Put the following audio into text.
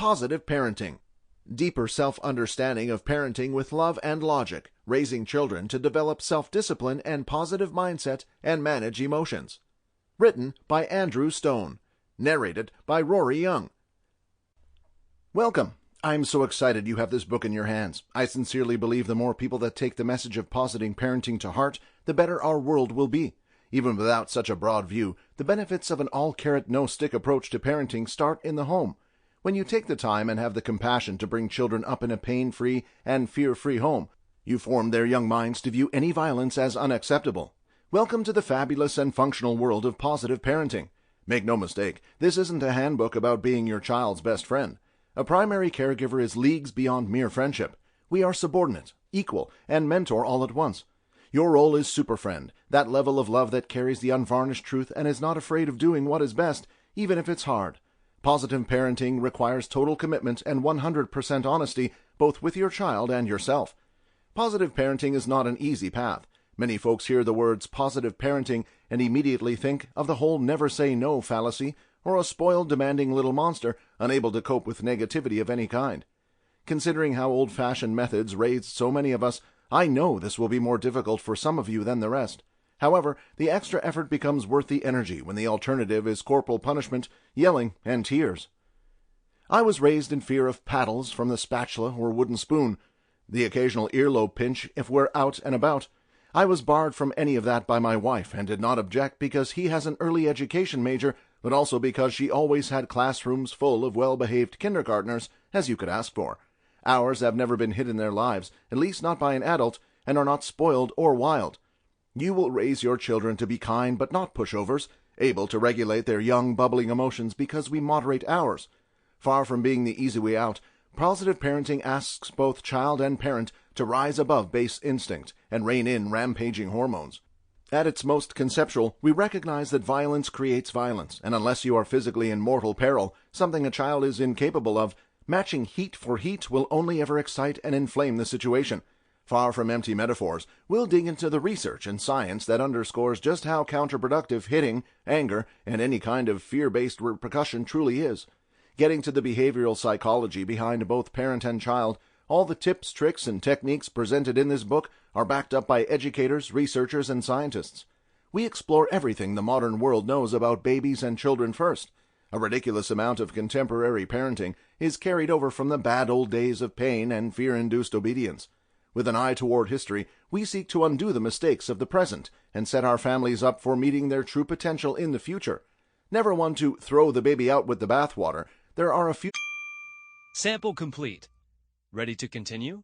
positive parenting. Deeper self-understanding of parenting with love and logic, raising children to develop self-discipline and positive mindset and manage emotions. Written by Andrew Stone. Narrated by Rory Young. Welcome. I'm so excited you have this book in your hands. I sincerely believe the more people that take the message of positive parenting to heart, the better our world will be. Even without such a broad view, the benefits of an all-carrot, no-stick approach to parenting start in the home. When you take the time and have the compassion to bring children up in a pain-free and fear-free home, you form their young minds to view any violence as unacceptable. Welcome to the fabulous and functional world of positive parenting. Make no mistake, this isn't a handbook about being your child's best friend. A primary caregiver is leagues beyond mere friendship. We are subordinate, equal, and mentor all at once. Your role is super friend, that level of love that carries the unvarnished truth and is not afraid of doing what is best, even if it's hard. Positive parenting requires total commitment and 100% honesty, both with your child and yourself. Positive parenting is not an easy path. Many folks hear the words positive parenting and immediately think of the whole never say no fallacy or a spoiled, demanding little monster unable to cope with negativity of any kind. Considering how old-fashioned methods raised so many of us, I know this will be more difficult for some of you than the rest. However, the extra effort becomes worth the energy when the alternative is corporal punishment, yelling, and tears. I was raised in fear of paddles from the spatula or wooden spoon, the occasional earlobe pinch if we're out and about. I was barred from any of that by my wife and did not object because he has an early education major, but also because she always had classrooms full of well-behaved kindergartners, as you could ask for. Ours have never been hit in their lives, at least not by an adult, and are not spoiled or wild. You will raise your children to be kind but not pushovers, able to regulate their young, bubbling emotions because we moderate ours. Far from being the easy way out, positive parenting asks both child and parent to rise above base instinct and rein in rampaging hormones. At its most conceptual, we recognize that violence creates violence, and unless you are physically in mortal peril, something a child is incapable of, matching heat for heat will only ever excite and inflame the situation. Far from empty metaphors, we'll dig into the research and science that underscores just how counterproductive hitting, anger, and any kind of fear-based repercussion truly is. Getting to the behavioral psychology behind both parent and child, all the tips, tricks, and techniques presented in this book are backed up by educators, researchers, and scientists. We explore everything the modern world knows about babies and children first. A ridiculous amount of contemporary parenting is carried over from the bad old days of pain and fear-induced obedience. With an eye toward history, we seek to undo the mistakes of the present and set our families up for meeting their true potential in the future. Never one to throw the baby out with the bathwater, there are a few... Sample complete. Ready to continue?